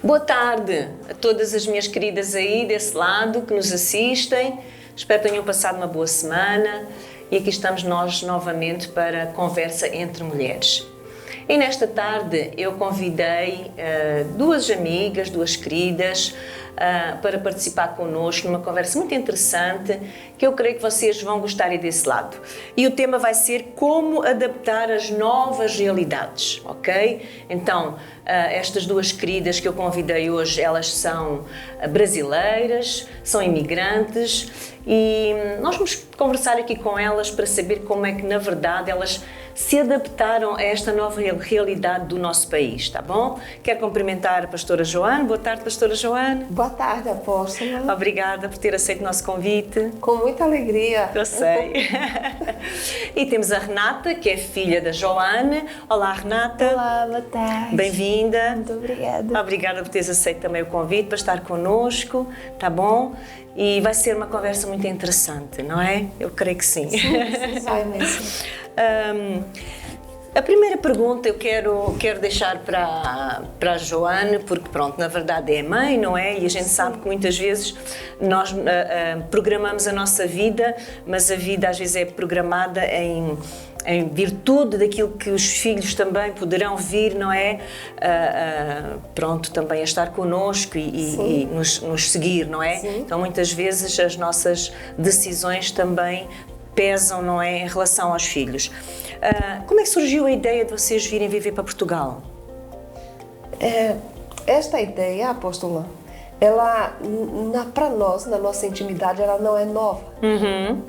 Boa tarde a todas as minhas queridas aí desse lado que nos assistem. Espero que tenham passado uma boa semana e aqui estamos nós novamente para a conversa entre mulheres. E nesta tarde eu convidei duas amigas, duas queridas, para participar connosco numa conversa muito interessante que eu creio que vocês vão gostar aí desse lado. E o tema vai ser como adaptar as novas realidades, ok? Então, estas duas queridas que eu convidei hoje, elas são brasileiras, são imigrantes e nós vamos conversar aqui com elas para saber como é que, na verdade, elas se adaptaram a esta nova realidade do nosso país, tá bom? Quero cumprimentar a pastora Joana. Boa tarde, pastora Joana. Boa tarde, apóstola. Obrigada por ter aceito o nosso convite. Com muita alegria. Eu sei. E temos a Renata, que é filha da Joana. Olá, Renata. Olá, boa tarde. Bem-vinda. Muito obrigada. Obrigada por teres aceito também o convite para estar connosco, tá bom? E vai ser uma conversa muito interessante, não é? Eu creio que sim. Sim, vai mesmo. A primeira pergunta eu quero deixar para a Joana, porque pronto, na verdade é mãe, não é? E a gente sabe que muitas vezes nós programamos a nossa vida, mas a vida às vezes é programada em virtude daquilo que os filhos também poderão vir, não é? Pronto, também a estar connosco e nos seguir, não é? Sim. Então muitas vezes as nossas decisões também pesam, não é, em relação aos filhos. Como é que surgiu a ideia de vocês virem viver para Portugal? Esta ideia, apóstola, ela, para nós, na nossa intimidade, ela não é nova. Uhum.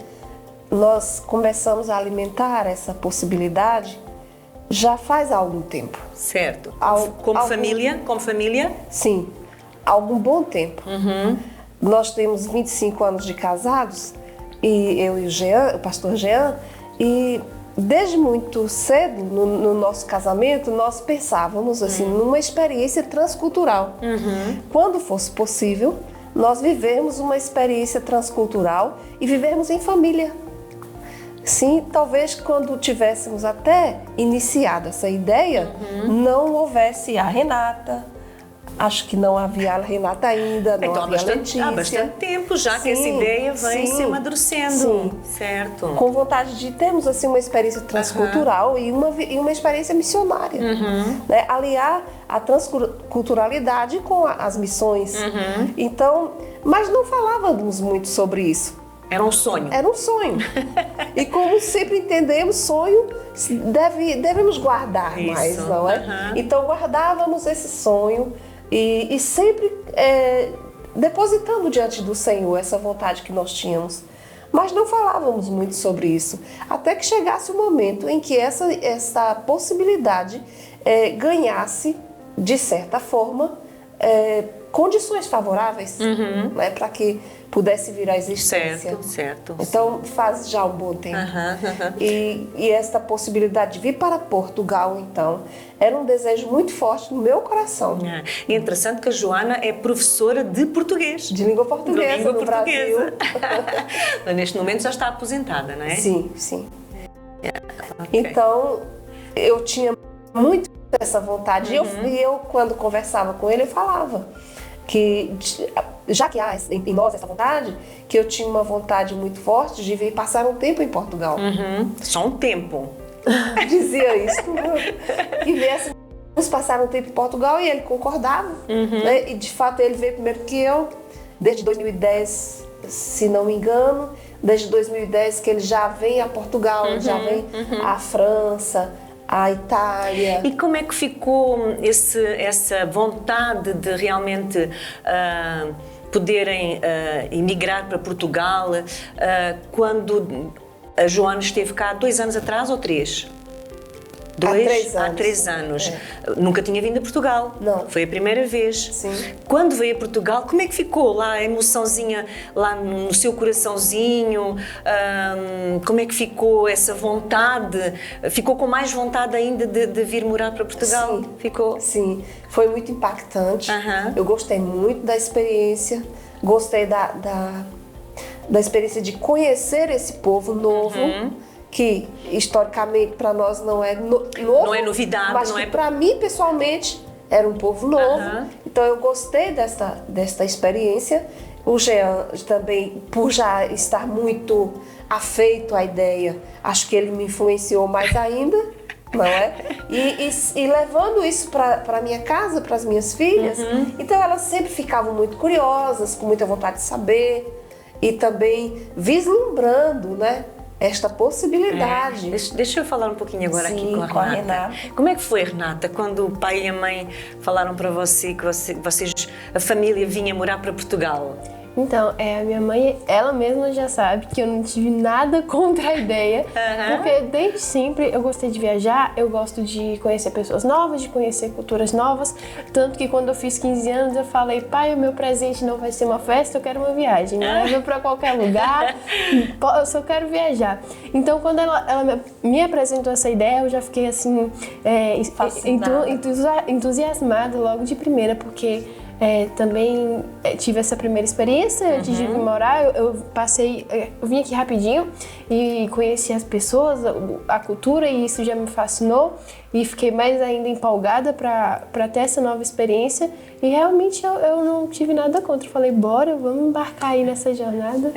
Nós começamos a alimentar essa possibilidade já faz algum tempo. Certo. Como família? Sim, há algum bom tempo. Uhum. Nós temos 25 anos de casados, e eu e o pastor Jean, e desde muito cedo no nosso casamento nós pensávamos assim numa experiência transcultural. Uhum. Quando fosse possível, nós vivermos uma experiência transcultural e vivermos em família. Sim, talvez quando tivéssemos até iniciado essa ideia, não houvesse a Renata. Acho que não havia a Renata ainda, não Então havia a Letícia. Há bastante tempo já que essa ideia vem se amadurecendo. Sim. Certo. Com vontade de termos assim, uma experiência transcultural e uma experiência missionária. Né? Aliar a transculturalidade com as missões. Então, mas não falávamos muito sobre isso. Era um sonho. Era um sonho. E como sempre entendemos, sonho devemos guardar Isso. mais, não é? Então guardávamos esse sonho e sempre depositando diante do Senhor essa vontade que nós tínhamos. Mas não falávamos muito sobre isso. Até que chegasse o momento em que essa possibilidade ganhasse, de certa forma, condições favoráveis, né, para que pudesse vir à existência. Certo. Então faz já um bom tempo. E esta possibilidade de vir para Portugal, então, era um desejo muito forte no meu coração. E é interessante que a Joana é professora de português. De língua portuguesa no Brasil. Mas neste momento já está aposentada, não é? Sim. Okay. Então, eu tinha muito essa vontade. E eu, quando conversava com ele, eu falava que, já que há em nós essa vontade, que eu tinha uma vontade muito forte de vir passar um tempo em Portugal. Só um tempo. Dizia isso. Que viéssemos passar um tempo em Portugal e ele concordava. Né? E de fato ele veio primeiro que eu, desde 2010, se não me engano, desde 2010 que ele já vem a Portugal, já vem à França, à Itália. E como é que ficou essa vontade de realmente poderem emigrar para Portugal quando a Joana esteve cá 2 anos atrás ou 3? Há 3 anos. Nunca tinha vindo a Portugal. Não. Foi a primeira vez. Sim. Quando veio a Portugal, como é que ficou lá a emoçãozinha, lá no seu coraçãozinho? Como é que ficou essa vontade? Ficou com mais vontade ainda de vir morar para Portugal? Sim. Ficou? Sim, foi muito impactante. Aham. Eu gostei muito da experiência, gostei da experiência de conhecer esse povo novo, que historicamente para nós não é novo. Não é novidade, mas não que é? para mim, pessoalmente, era um povo novo. Então eu gostei desta experiência. O Jean também, por já estar muito afeito à ideia, acho que ele me influenciou mais ainda, não é? E levando isso para minha casa, para as minhas filhas, então elas sempre ficavam muito curiosas, com muita vontade de saber e também vislumbrando, né, esta possibilidade. Deixa eu falar um pouquinho agora aqui Sim, com a Renata. Como é que foi, Renata, quando o pai e a mãe falaram para você que a família vinha morar para Portugal? Então, a minha mãe, ela mesma já sabe que eu não tive nada contra a ideia, porque desde sempre eu gostei de viajar, eu gosto de conhecer pessoas novas, de conhecer culturas novas, tanto que quando eu fiz 15 anos eu falei, pai, o meu presente não vai ser uma festa, eu quero uma viagem, me leva para qualquer lugar, eu só quero viajar. Então, quando ela me apresentou essa ideia, eu já fiquei assim, entusiasmada logo de primeira, porque também tive essa primeira experiência antes de vir morar. Eu vim aqui rapidinho e conheci as pessoas, a cultura, e isso já me fascinou e fiquei mais ainda empolgada para ter essa nova experiência, e realmente eu não tive nada contra. Falei, bora, vamos embarcar aí nessa jornada.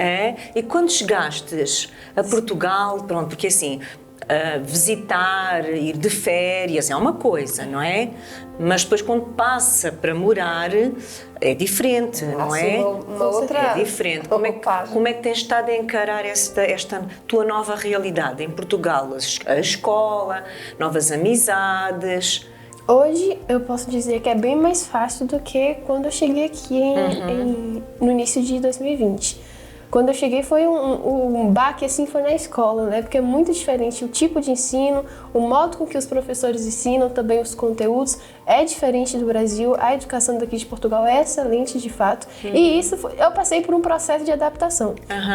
E quando chegastes a Portugal, pronto, porque assim, visitar, ir de férias é uma coisa, não é? Mas depois quando passa para morar é diferente, não é? Uma outra é diferente. Como é que tens estado a encarar esta tua nova realidade em Portugal? A escola, novas amizades? Hoje eu posso dizer que é bem mais fácil do que quando eu cheguei aqui no início de 2020. Quando eu cheguei foi um baque, assim, foi na escola, né? Porque é muito diferente o tipo de ensino, o modo com que os professores ensinam, também os conteúdos, é diferente do Brasil. A educação daqui de Portugal é excelente, de fato. E isso, eu passei por um processo de adaptação.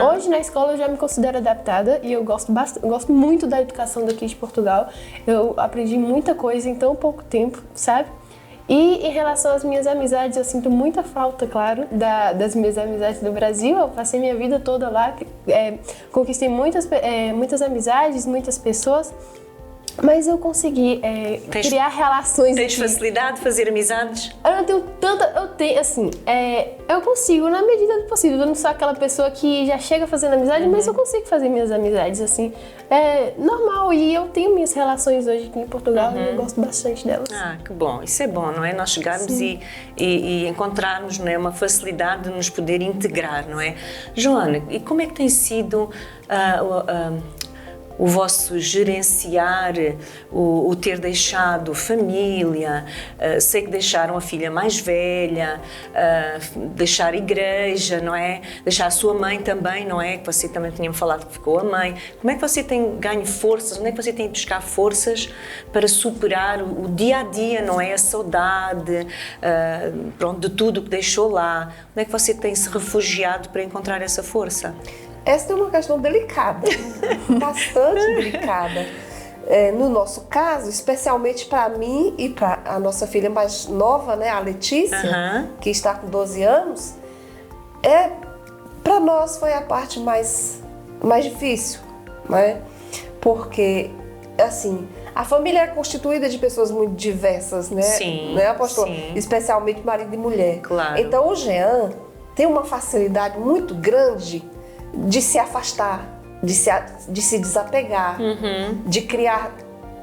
Hoje, na escola, eu já me considero adaptada e eu gosto muito da educação daqui de Portugal. Eu aprendi muita coisa em tão pouco tempo, sabe? E em relação às minhas amizades, eu sinto muita falta, claro, das minhas amizades do Brasil. Eu passei minha vida toda lá, conquistei muitas amizades, muitas pessoas, mas eu consegui criar relações. Tens facilidade de fazer amizades? Eu consigo na medida do possível. Eu não sou aquela pessoa que já chega fazendo amizade, mas eu consigo fazer minhas amizades, assim, normal. E eu tenho minhas relações hoje aqui em Portugal e eu gosto bastante delas. Que bom. Isso é bom, não é? Nós chegarmos e encontrarmos, não é, uma facilidade de nos poder integrar, não é? Joana, e como é que tem sido o vosso gerenciar, o ter deixado família, sei que deixaram a filha mais velha, deixar a igreja, não é? Deixar a sua mãe também, não é? Que você também tinha falado que ficou a mãe. Como é que você tem ganho forças? Onde é que você tem de buscar forças para superar o dia a dia, não é? A saudade, de tudo que deixou lá. Onde é que você tem se refugiado para encontrar essa força? Esta é uma questão delicada, bastante delicada. No nosso caso, especialmente para mim e para a nossa filha mais nova, né, a Letícia, que está com 12 anos, para nós foi a parte mais difícil, né? Porque, assim, a família é constituída de pessoas muito diversas, né? Sim, né, apóstolo? sim. Especialmente marido e mulher. Claro. Então, o Jean tem uma facilidade muito grande de se afastar, de se desapegar, de criar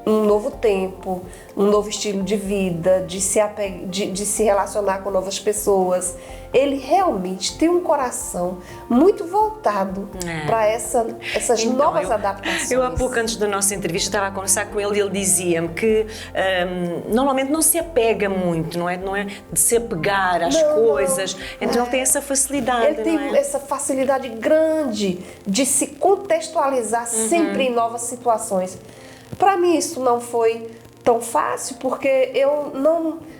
um novo tempo, um novo estilo de vida, de se relacionar com novas pessoas. Ele realmente tem um coração muito voltado para essas novas adaptações. Eu há pouco, antes da nossa entrevista, estava a conversar com ele e ele dizia-me que normalmente não se apega muito, não é de se apegar às coisas, então ele tem essa facilidade. Ele tem essa facilidade grande de se contextualizar sempre em novas situações. Para mim isso não foi tão fácil, porque eu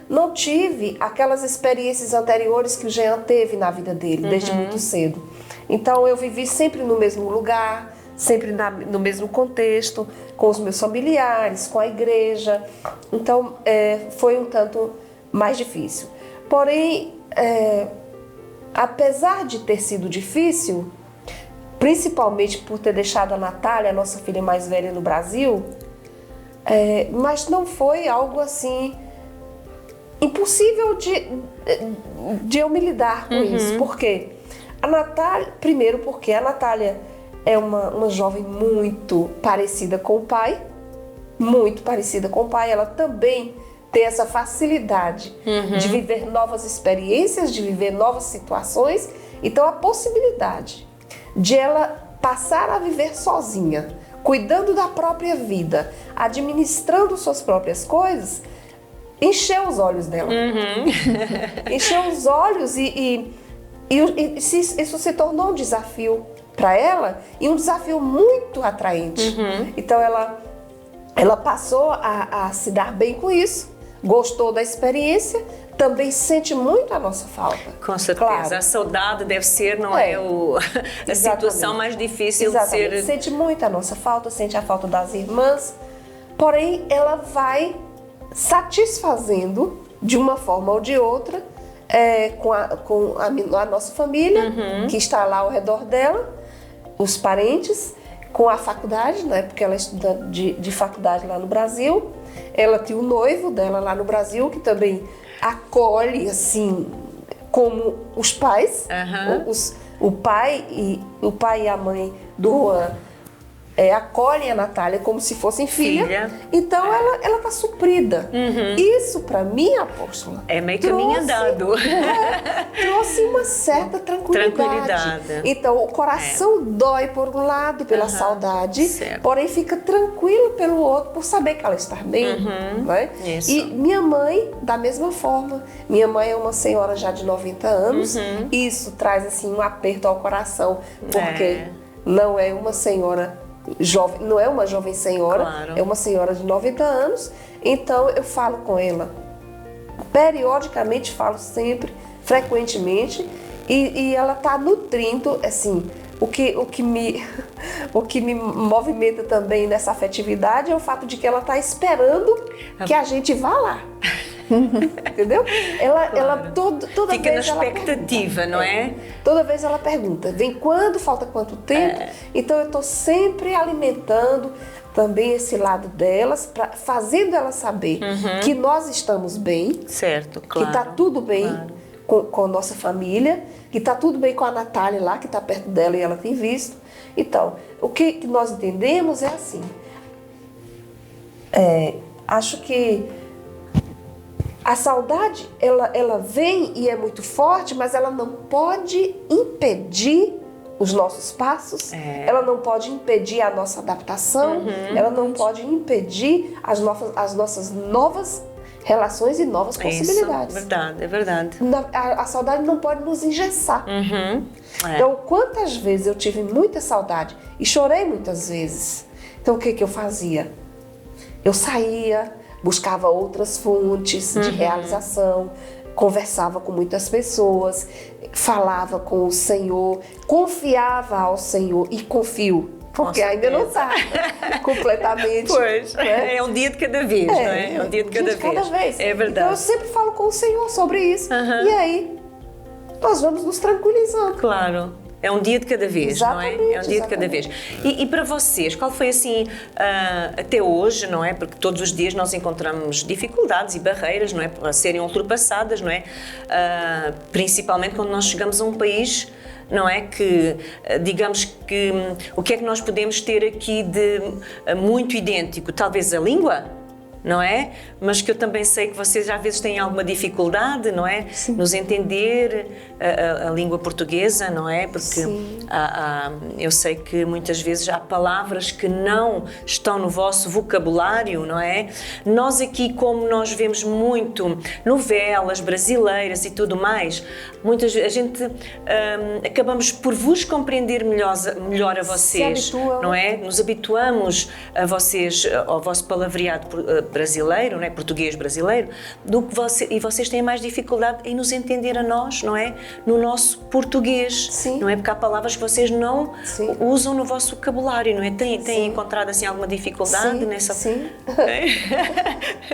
não tive aquelas experiências anteriores que o Jean teve na vida dele, desde muito cedo. Então eu vivi sempre no mesmo lugar, sempre no mesmo contexto, com os meus familiares, com a igreja. Então foi um tanto mais difícil. Porém, apesar de ter sido difícil, principalmente por ter deixado a Natália, a nossa filha mais velha, no Brasil, mas não foi algo assim impossível de eu me lidar com isso. Por quê? A Natália, primeiro porque a Natália é uma jovem muito parecida com o pai, muito parecida com o pai. Ela também tem essa facilidade de viver novas experiências, de viver novas situações. Então a possibilidade de ela passar a viver sozinha, cuidando da própria vida, administrando suas próprias coisas, encheu os olhos dela. Encheu os olhos e isso se tornou um desafio para ela, e um desafio muito atraente. Então ela passou a se dar bem com isso, gostou da experiência, também sente muito a nossa falta. Com certeza. Claro. A saudade deve ser, não é a situação mais difícil de ser... Sente muito a nossa falta, sente a falta das irmãs, porém ela vai satisfazendo de uma forma ou de outra com a nossa família, que está lá ao redor dela, os parentes, com a faculdade, né, porque ela é estudante de faculdade lá no Brasil. Ela tem o noivo dela lá no Brasil, que também acolhe, assim, como os pais. O pai e a mãe do Juan acolhem a Natália como se fossem filha. Então ela está suprida. Isso, para mim, apóstola, é meio caminho andado. Trouxe uma certa tranquilidade. Então o coração dói por um lado pela saudade, porém fica tranquilo pelo outro por saber que ela está bem. Né? E minha mãe, da mesma forma. Minha mãe é uma senhora já de 90 anos. Isso traz assim um aperto ao coração, porque não é uma senhora jovem, não é uma jovem senhora, é uma senhora de 90 anos. Então eu falo com ela periodicamente, falo sempre, frequentemente, e ela está nutrindo, assim, o que me movimenta também nessa afetividade é o fato de que ela está esperando que a gente vá lá. Entendeu? Ela toda fica vez na expectativa, não é? Toda vez ela pergunta, vem quando, falta quanto tempo? Então eu estou sempre alimentando também esse lado delas, fazendo elas saber que nós estamos bem, certo, claro, que está tudo bem com a nossa família, que está tudo bem com a Natália lá, que está perto dela e ela tem visto. Então, o que nós entendemos é assim, acho que a saudade, ela vem e é muito forte, mas ela não pode impedir os nossos passos, ela não pode impedir a nossa adaptação, ela não pode impedir as nossas novas relações e novas possibilidades. Isso, é verdade. A saudade não pode nos engessar. Então, quantas vezes eu tive muita saudade e chorei muitas vezes. Então, o que eu fazia? Eu saía, buscava outras fontes de realização, conversava com muitas pessoas, falava com o Senhor, confiava ao Senhor e confio, porque ainda não está completamente. Pois, né? É um dia de cada vez, não é? É um dia de cada vez. É verdade. Então eu sempre falo com o Senhor sobre isso. E aí, nós vamos nos tranquilizando. Claro. É um dia de cada vez, não é? É um dia de cada vez. E para vocês, qual foi assim, até hoje, não é? Porque todos os dias nós encontramos dificuldades e barreiras, não é? A serem ultrapassadas, não é? Principalmente quando nós chegamos a um país, não é? Que, digamos que, o que é que nós podemos ter aqui de muito idêntico? Talvez a língua? não é? Mas que eu também sei que vocês às vezes têm alguma dificuldade, não é? Sim. Nos entender a língua portuguesa, não é? Porque eu sei que muitas vezes há palavras que não estão no vosso vocabulário, não é? Nós aqui, como nós vemos muito novelas brasileiras e tudo mais, a gente acabamos por vos compreender melhor a vocês, não é? Nos habituamos a vocês, ao vosso palavreado brasileiro, não é? Português brasileiro, e vocês têm mais dificuldade em nos entender a nós, não é? No nosso português, Sim. não é? Porque há palavras que vocês não Sim. usam no vosso vocabulário, não é? Têm encontrado assim alguma dificuldade nessa... Sim.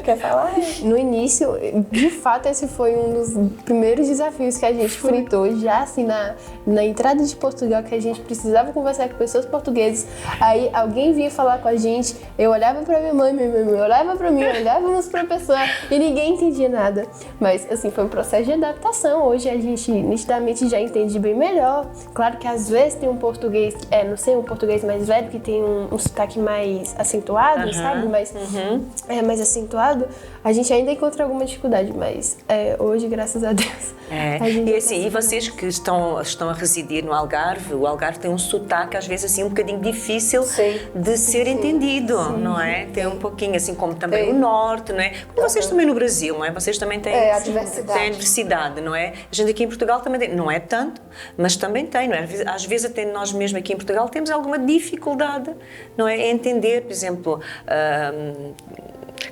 Quer falar? No início, de fato, esse foi um dos primeiros desafios que a gente enfrentou, já assim na entrada de Portugal, que a gente precisava conversar com pessoas portuguesas. Aí alguém vinha falar com a gente, eu olhava pra minha mãe olhava pra mim, olhávamos pra pessoa e ninguém entendia nada. Mas assim, foi um processo de adaptação. Hoje a gente nitidamente já entende bem melhor. Claro que às vezes tem um português, não sei, um português mais velho que tem um sotaque mais acentuado, sabe? Mais acentuado. A gente ainda encontra alguma dificuldade, mas hoje, graças a Deus, a gente E assim, e vocês que estão a residir no Algarve, o Algarve tem um sotaque às vezes assim um bocadinho difícil de ser entendido, não é? Tem um pouquinho assim como também o Norte, não é? Como vocês também no Brasil, não é? Vocês também têm a diversidade. Têm a diversidade, não é? A gente aqui em Portugal também tem, não é tanto, mas também tem, não é? Às vezes até nós mesmo aqui em Portugal temos alguma dificuldade, não é? Em entender, por exemplo,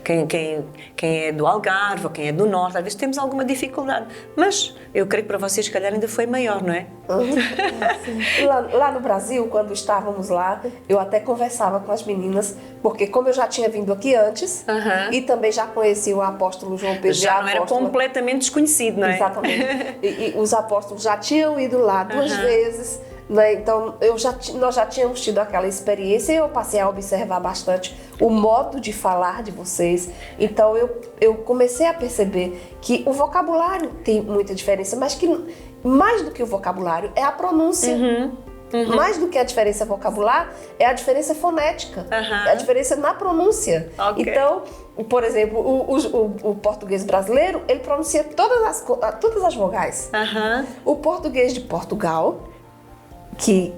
quem é do Algarve ou quem é do Norte, às vezes temos alguma dificuldade, mas eu creio que para vocês, se calhar, ainda foi maior, não é? Lá no Brasil, quando estávamos lá, eu até conversava com as meninas, porque como eu já tinha vindo aqui antes, e também já conheci o apóstolo João Pedro. Já não era completamente desconhecido, não é? Exatamente. E os apóstolos já tinham ido lá 2 vezes, né? Então nós já tínhamos tido aquela experiência e eu passei a observar bastante o modo de falar de vocês. Então eu comecei a perceber que o vocabulário tem muita diferença, mas que mais do que o vocabulário é a pronúncia. Mais do que a diferença vocabular, é a diferença fonética, é a diferença na pronúncia. Então, por exemplo, o português brasileiro, ele pronuncia todas as vogais. O português de Portugal, que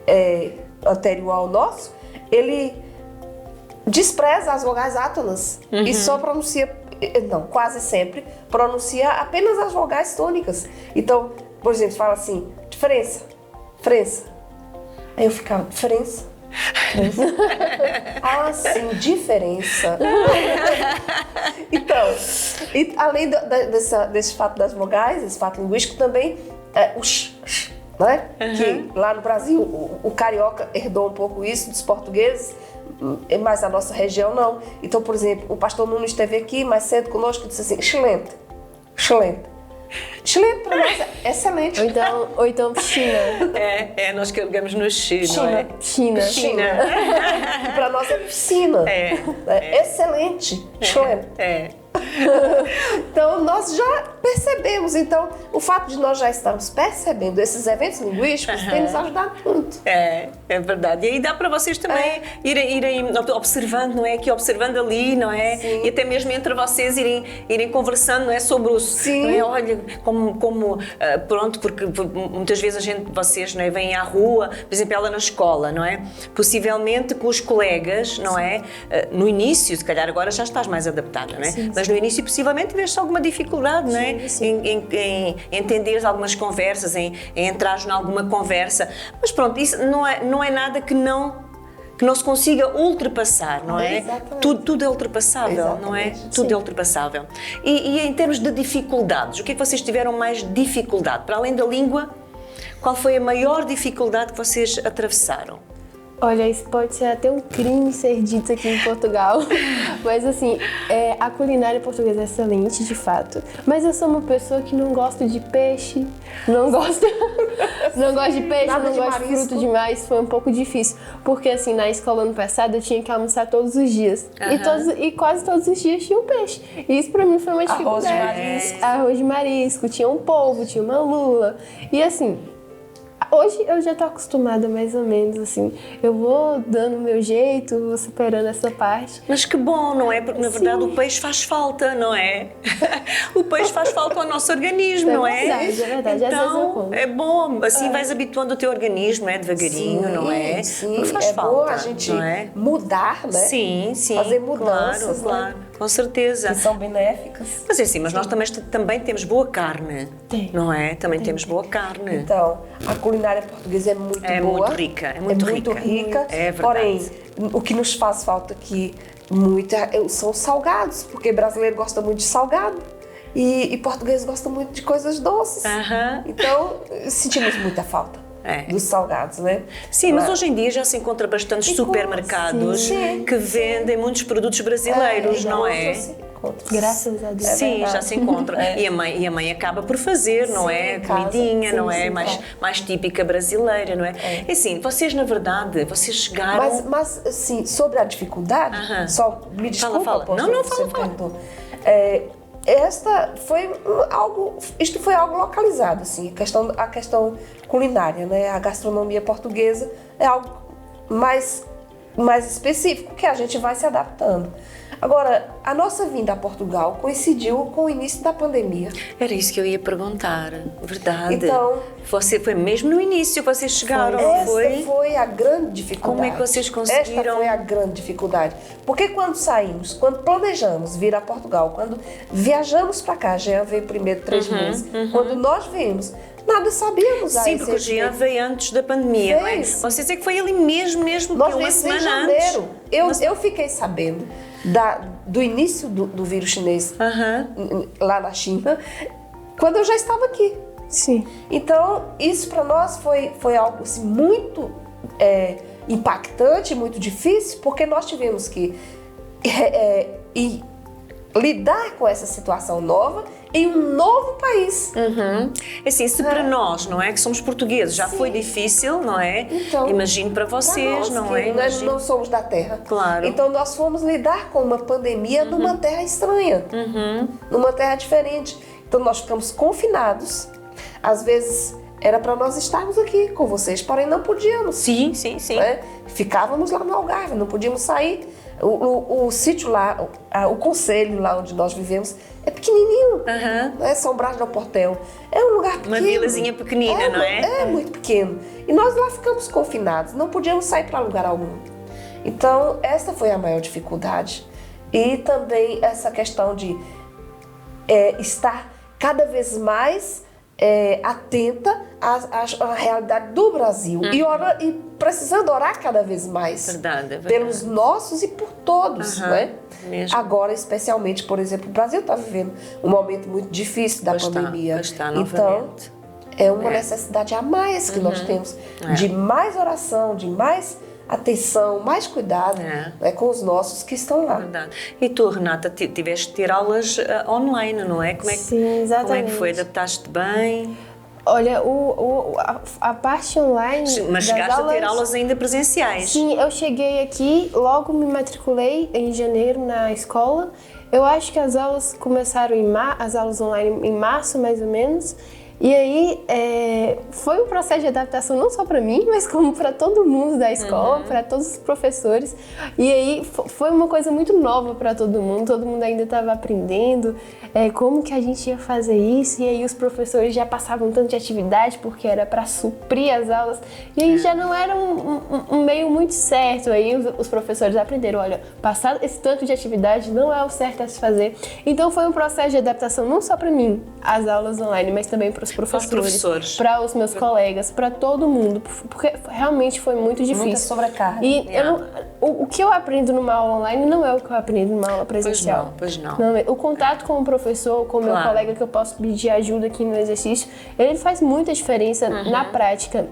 é anterior ao nosso, ele despreza as vogais átonas e só pronuncia, quase sempre, pronuncia apenas as vogais tônicas. Então, por exemplo, fala assim, diferença. Aí eu ficava, diferença. Ah, sim, diferença. Então, e além desse fato das vogais, esse fato linguístico, também o sh, né? Que lá no Brasil o carioca herdou um pouco isso dos portugueses, mas a nossa região não. Então, por exemplo, o pastor Nuno esteve aqui mais cedo conosco e disse assim, excelente. Excelente para nós é excelente. Ou então China. Nós carregamos no China. China. E para nós é piscina. Excelente. Excelente. Então nós já percebemos, então o fato de nós já estarmos percebendo esses eventos linguísticos tem nos ajudado muito. É verdade. E aí dá para vocês também irem observando, não é? Aqui observando ali, não é? Sim. E até mesmo entre vocês irem conversando, não é? Sobre o... Sim. Não é? Olha, pronto, porque muitas vezes vocês, não é? Vêm à rua, por exemplo, ela na escola, não é? Possivelmente com os colegas, não é? No início, se calhar agora já estás mais adaptada, não é? Sim. Mas no início possivelmente tiveste alguma dificuldade, não é? Em entenderes algumas conversas, em entrares em alguma conversa. Mas pronto, isso não é nada que não se consiga ultrapassar, não é? Tudo é ultrapassável, não é? Tudo é ultrapassável. E em termos de dificuldades, o que é que vocês tiveram mais dificuldade? Para além da língua, qual foi a maior dificuldade que vocês atravessaram? Olha, isso pode ser até um crime ser dito aqui em Portugal, mas assim, a culinária portuguesa é excelente, de fato. Mas eu sou uma pessoa que não gosta de peixe, não gosto de peixe, não gosto de fruto demais, foi um pouco difícil. Porque assim, na escola ano passado eu tinha que almoçar todos os dias, e quase todos os dias tinha um peixe. E isso pra mim foi uma dificuldade. Arroz de marisco, tinha um polvo, tinha uma lula, e assim... Hoje eu já tô acostumada mais ou menos, assim. Eu vou dando o meu jeito, vou superando essa parte. Mas que bom, não é? Porque na verdade o peixe faz falta, não é? O peixe faz falta ao nosso organismo, não é? É verdade. Às vezes eu Então, como. é bom, assim vais habituando o teu organismo, devagarinho, não é? Sim, Porque faz é falta, bom a gente não é? mudar, né? Sim, Fazer mudanças, claro, né? com certeza. Que são benéficas. Mas é assim, mas nós também temos boa carne, Tem. não é? Também temos boa carne. Então, a culinária portuguesa é muito É boa. muito rica, é muito rica. É verdade. Porém, o que nos faz falta aqui são os salgados, porque brasileiro gosta muito de salgado e português gosta muito de coisas doces. Aham. Então, sentimos muita falta dos salgados, né? Sim, mas hoje em dia já se encontra bastantes supermercados que vendem muitos produtos brasileiros, não é? Graças a Deus. Sim, já se encontra. E a mãe acaba por fazer, não é? em casa. Comidinha, Sim, não é? sim, Mais típica brasileira, não é? É assim, vocês na verdade, vocês chegaram... Mas assim, sobre a dificuldade, só me desculpa, Fala. apóstolo, Não, você fala. perguntou. Isto foi algo localizado, assim, a questão culinária, né? A gastronomia portuguesa é algo mais específico que a gente vai se adaptando. Agora, a nossa vinda a Portugal coincidiu com o início da pandemia. Era isso que eu ia perguntar, verdade. Então, foi mesmo no início que vocês chegaram, essa foi? foi a grande dificuldade. Como é que vocês conseguiram? Esta foi a grande dificuldade. Porque quando saímos, quando planejamos vir a Portugal, quando viajamos para cá, Jean veio primeiro 3 meses, quando nós viemos, nada sabíamos. Sim, porque o Jean veio antes da pandemia, não é? Veio. Vocês é que foi ali mesmo Nós uma viemos em semana janeiro. antes. Eu fiquei sabendo do início do vírus chinês lá na China, quando eu já estava aqui. Sim. Então, isso para nós foi algo assim, muito impactante, muito difícil, porque nós tivemos que lidar com essa situação nova em um novo país. Assim, se para nós, não é, que somos portugueses, já foi difícil, não é? Então, imagino para vocês, nós, não que é? nós não somos da terra. Claro. Então nós fomos lidar com uma pandemia numa terra estranha, numa terra diferente. Então nós ficamos confinados. Às vezes era para nós estarmos aqui com vocês, porém não podíamos. Sim. Né? Ficávamos lá no Algarve, não podíamos sair. O sítio lá, o concelho lá onde nós vivemos é pequenininho, né? São Brás do Portel. É um lugar pequeno. Uma vilazinha pequenina, não é? É muito pequeno. E nós lá ficamos confinados, não podíamos sair para lugar algum. Então, essa foi a maior dificuldade. E também essa questão de estar cada vez mais atenta à realidade do Brasil e precisando orar cada vez mais Verdade. pelos nossos e por todos, né? Mesmo. Agora, especialmente, por exemplo, o Brasil está vivendo um momento muito difícil da pandemia. Está então, novamente. é uma necessidade a mais que nós temos de mais oração, de mais atenção, mais cuidado com os nossos que estão lá. Verdade. E tu, Renata, tiveste de ter aulas online, não é? Sim, exatamente. Como é que foi? Adaptaste bem? Olha, a parte online. Mas chegaste a ter aulas ainda presenciais. Sim, eu cheguei aqui, logo me matriculei em janeiro na escola. Eu acho que as aulas começaram as aulas online em março, mais ou menos. E aí, foi um processo de adaptação não só para mim, mas como para todo mundo da escola, para todos os professores. E aí, foi uma coisa muito nova para todo mundo ainda estava aprendendo como que a gente ia fazer isso. E aí, os professores já passavam tanto de atividade, porque era para suprir as aulas. E aí, já não era um meio muito certo. Aí, os professores aprenderam, olha, passar esse tanto de atividade não é o certo a se fazer. Então, foi um processo de adaptação não só para mim, as aulas online, mas também para os professores, para os meus colegas, para todo mundo, porque realmente foi muito difícil. Muita sobrecarga. E o que eu aprendo numa aula online não é o que eu aprendo numa aula presencial. Pois não. O contato com o professor, com o meu colega que eu posso pedir ajuda aqui no exercício, ele faz muita diferença na prática,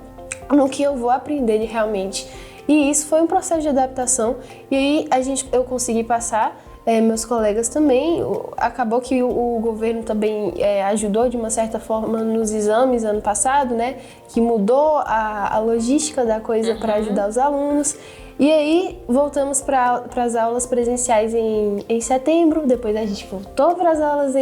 no que eu vou aprender realmente. E isso foi um processo de adaptação, e aí eu consegui passar. Meus colegas também, acabou que o governo também ajudou de uma certa forma nos exames ano passado, né, que mudou a logística da coisa para ajudar os alunos, E aí voltamos para as aulas presenciais em setembro, depois a gente voltou para as aulas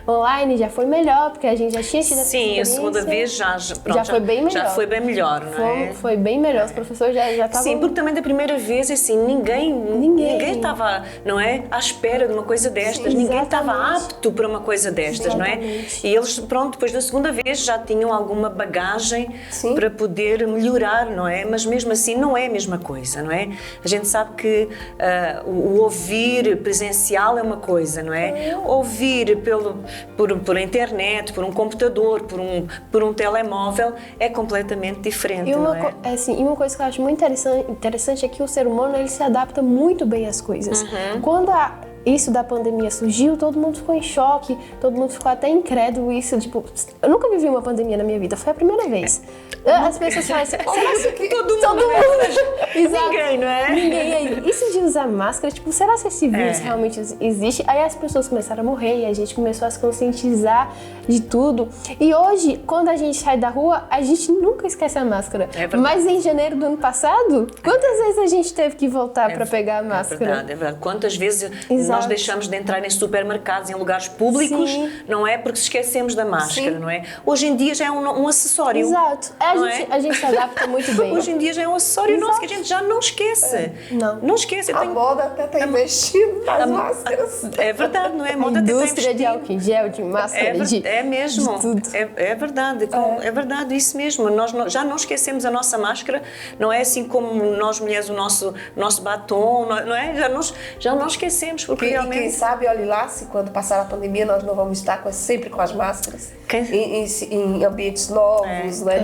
online, já foi melhor, porque a gente já tinha tido essa experiência. Sim, a segunda vez já foi bem melhor. Já foi bem melhor, não é? Foi bem melhor, os professores já estavam... Sim, porque também da primeira vez, assim, ninguém estava, não é, à espera de uma coisa destas, ninguém estava apto para uma coisa destas, não é? E eles, pronto, depois da segunda vez já tinham alguma bagagem para poder melhorar, não é? Mas mesmo assim não é a mesma coisa, não é? A gente sabe que o ouvir presencial é uma coisa, não é? Ouvir por internet, por um computador, por um telemóvel é completamente diferente, não é? Assim, e uma coisa que eu acho muito interessante é que o ser humano, ele se adapta muito bem às coisas. Quando isso da pandemia surgiu, todo mundo ficou em choque, todo mundo ficou até incrédulo. Isso, tipo, eu nunca vivi uma pandemia na minha vida, foi a primeira vez. As pessoas falam assim, será que todo mundo? Exato. Ninguém, não é? Ninguém. Isso de usar máscara, tipo, será que esse vírus realmente existe? Aí as pessoas começaram a morrer e a gente começou a se conscientizar de tudo. E hoje, quando a gente sai da rua, a gente nunca esquece a máscara. Mas em janeiro do ano passado, quantas vezes a gente teve que voltar para pegar a máscara? É verdade. Quantas vezes nós deixamos de entrar em supermercados, em lugares públicos, não é? Porque se esquecemos da máscara, não é? Hoje em dia já é um acessório. Exato. A gente se adapta muito bem. Hoje em dia já é um acessório nosso que a gente já não esquece. Não esquece. A moda até está investindo nas máscaras. É verdade, não é? A moda a até está indústria de álcool em gel, de máscara, é mesmo. De tudo. É verdade. É verdade, isso mesmo. Nós já não esquecemos a nossa máscara, não é? Assim como nós mulheres o nosso batom, não é? Já não esquecemos, porque realmente... E quem sabe, olhe lá, se quando passar a pandemia nós não vamos estar sempre com as máscaras em ambientes novos, né?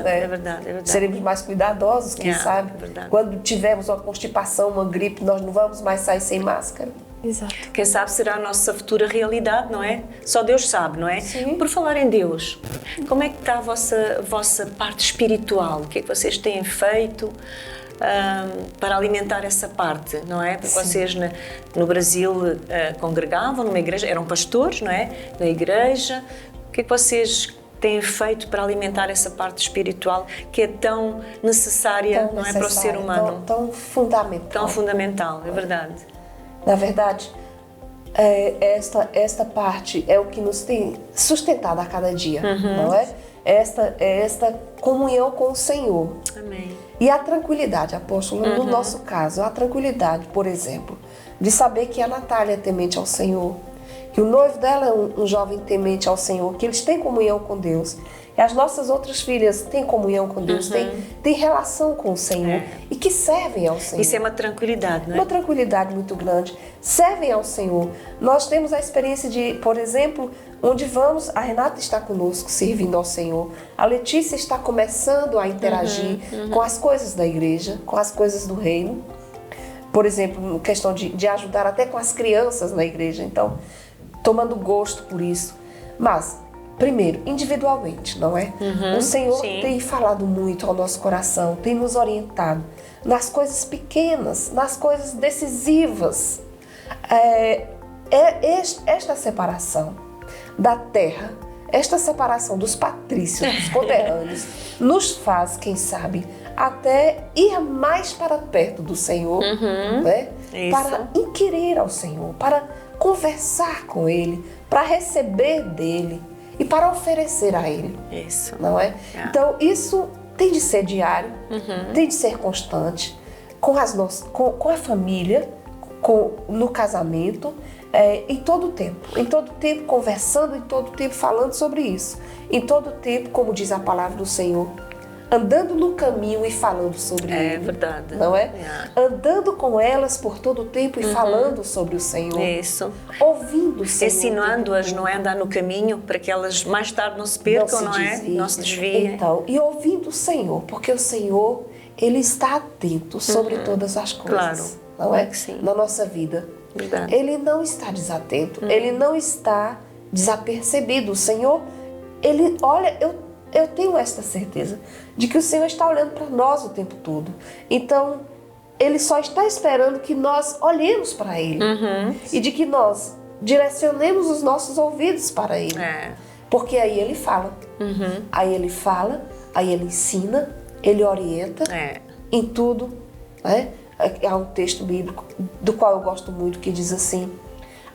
É verdade. Seremos mais cuidadosos, quem sabe. Quando tivermos uma constipação, uma gripe, nós não vamos mais sair sem máscara. Exato. Quem sabe será a nossa futura realidade, não é? Só Deus sabe, não é? Sim. Por falar em Deus, como é que está a vossa parte espiritual? O que é que vocês têm feito para alimentar essa parte, não é? Porque vocês no Brasil congregavam numa igreja, eram pastores, não é? Na igreja. O que é que vocês têm feito para alimentar essa parte espiritual que é tão necessária, não é, para o ser humano? Tão fundamental. Tão fundamental, é verdade. Na verdade, esta parte é o que nos tem sustentado a cada dia, não é? Esta comunhão com o Senhor. Amém. E a tranquilidade, apóstolo, no nosso caso, a tranquilidade, por exemplo, de saber que a Natália é temente ao Senhor, que o noivo dela é um jovem temente ao Senhor, que eles têm comunhão com Deus. E as nossas outras filhas têm comunhão com Deus, têm relação com o Senhor e que servem ao Senhor. Isso é uma tranquilidade, não é? Uma tranquilidade muito grande. Servem ao Senhor. Nós temos a experiência de, por exemplo, onde vamos, a Renata está conosco servindo ao Senhor. A Letícia está começando a interagir com as coisas da igreja, com as coisas do reino. Por exemplo, questão de ajudar até com as crianças na igreja. Então, tomando gosto por isso. Mas, primeiro, individualmente, não é? O Senhor tem falado muito ao nosso coração, tem nos orientado nas coisas pequenas, nas coisas decisivas. Esta separação da terra, esta separação dos patrícios, dos conterrâneos, nos faz, quem sabe, até ir mais para perto do Senhor, né? Para inquirir ao Senhor, para conversar com Ele, para receber dele e para oferecer a Ele. Isso. Não é? Então, isso tem de ser diário, tem de ser constante, com a família, no casamento, em todo o tempo conversando, em todo o tempo falando sobre isso, em todo o tempo, como diz a palavra do Senhor, andando no caminho e falando sobre ele. É verdade. Não é? Andando com elas por todo o tempo e falando sobre o Senhor. Isso. Ouvindo o Senhor. Ensinando-as, não é? Andar no caminho para que elas mais tarde não se percam, não é? Não se desviem. Então, e ouvindo o Senhor, porque o Senhor, Ele está atento sobre todas as coisas. Claro. Não é? Que sim. Na nossa vida. Verdade. Ele não está desatento. Ele não está desapercebido. O Senhor, Ele, olha, eu tenho esta certeza de que o Senhor está olhando para nós o tempo todo. Então, Ele só está esperando que nós olhemos para Ele. E de que nós direcionemos os nossos ouvidos para Ele. Porque aí Ele fala. Aí Ele fala, aí Ele ensina, Ele orienta em tudo né? Há um texto bíblico do qual eu gosto muito que diz assim: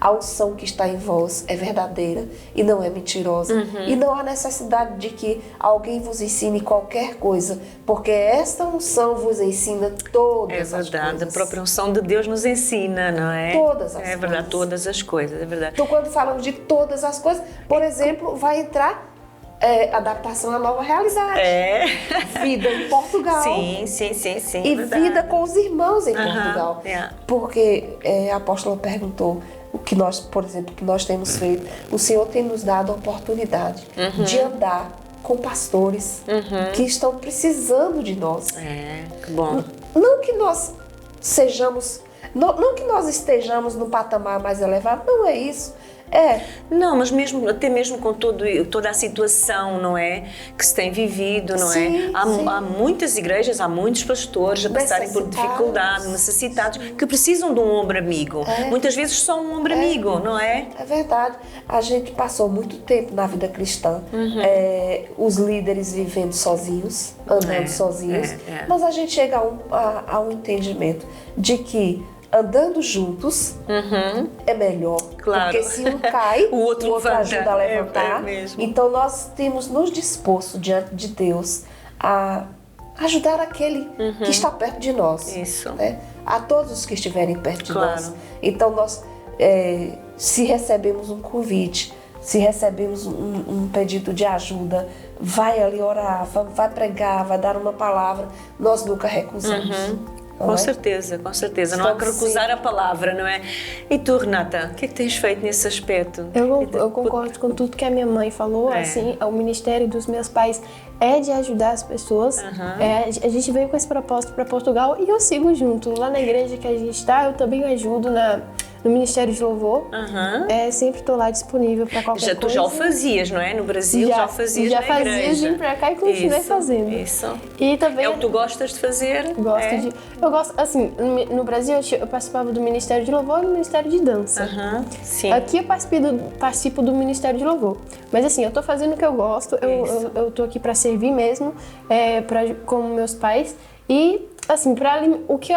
a unção que está em vós é verdadeira e não é mentirosa. E não há necessidade de que alguém vos ensine qualquer coisa, porque esta unção vos ensina todas as verdade, coisas. a própria unção de Deus nos ensina, não é? Todas as É verdade, coisas. todas as coisas, é verdade. Então, quando falamos de todas as coisas, por exemplo, vai entrar adaptação à nova realidade. Vida em Portugal. Sim, E verdade. vida com os irmãos em Portugal. é. Porque a apóstola perguntou o que nós, por exemplo, que nós temos feito. O Senhor tem nos dado a oportunidade de andar com pastores que estão precisando de nós. Que bom. Não que nós sejamos, não que nós estejamos no patamar mais elevado, não é isso. Não, mas até mesmo com toda a situação, não é? Que se tem vivido, não Sim, é? sim. Há muitas igrejas, há muitos pastores a passarem por dificuldade, necessitados, que precisam de um ombro amigo. Muitas vezes só um ombro amigo, não é? É verdade. A gente passou muito tempo na vida cristã, os líderes vivendo sozinhos, andando sozinhos, mas a gente chega a um entendimento de que andando juntos é melhor. Claro. Porque se um cai, o outro levanta. ajuda a levantar. É mesmo. Então nós temos nos disposto diante de Deus a ajudar aquele que está perto de nós. Isso. Né? A todos os que estiverem perto de Claro. nós. Então nós, se recebemos um convite, se recebemos um pedido de ajuda, vai ali orar, vai pregar, vai dar uma palavra, nós nunca recusamos. Com certeza, com certeza. Não há que recusar a palavra, não é? E tu, Renata, o que é que tens feito nesse aspecto? Eu concordo com tudo que a minha mãe falou. Assim, o ministério dos meus pais é de ajudar as pessoas. A gente veio com esse propósito para Portugal e eu sigo junto. Lá na igreja que a gente está, eu também ajudo no Ministério de Louvor. Sempre estou lá disponível para qualquer coisa. Tu já o fazias, não é? No Brasil já o fazias na igreja. Já fazia, vim para cá e continuei fazendo. Isso. E também É o que tu gostas de fazer? Eu gosto, assim, no Brasil eu participava do Ministério de Louvor e do Ministério de Dança. Sim. Aqui eu participo do Ministério de Louvor. Mas assim, eu tô fazendo o que eu gosto, eu tô aqui para servir mesmo, como meus pais. E assim, o que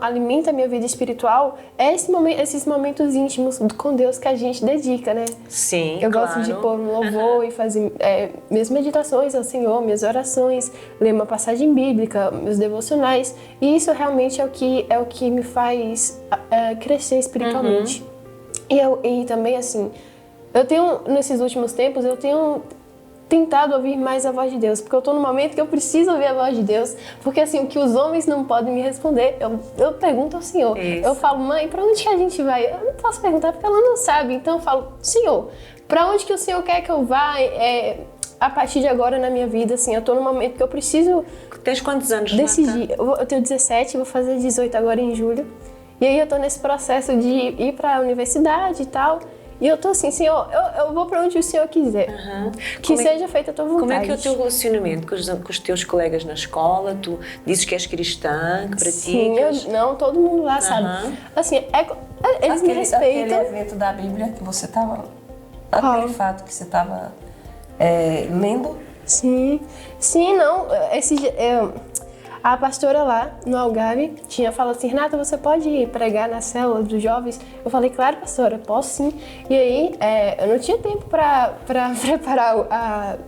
alimenta a minha vida espiritual é esses momentos íntimos com Deus que a gente dedica, né? Sim, eu gosto de pôr no louvor e fazer minhas meditações ao Senhor, minhas orações, ler uma passagem bíblica, meus devocionais. E isso realmente é o que me faz crescer espiritualmente. E também, assim, nesses últimos tempos, eu tenho tentado ouvir mais a voz de Deus, porque eu tô no momento que eu preciso ouvir a voz de Deus, porque assim, o que os homens não podem me responder, eu pergunto ao Senhor. Isso. Eu falo, mãe, pra onde que a gente vai? Eu não posso perguntar porque ela não sabe, então eu falo, Senhor, pra onde que o Senhor quer que eu vá a partir de agora na minha vida, assim, eu tô no momento que eu preciso... Tens quantos anos, decidir. Eu tenho 17, vou fazer 18 agora em julho, e aí eu tô nesse processo de ir pra universidade e tal. E eu tô assim, Senhor, eu vou para onde o Senhor quiser. Que seja feita a tua vontade. Como é que é o teu relacionamento com os teus colegas na escola? Tu dizes que és cristã, que praticas? Sim, todo mundo lá sabe. Assim, eles me respeitam. Aquele evento da Bíblia que você estava... Aquele fato que você estava lendo? Sim, não. A pastora lá no Algarve tinha falado assim, Renata, você pode ir pregar na célula dos jovens? Eu falei, claro, pastora, posso sim. E aí, eu não tinha tempo para preparar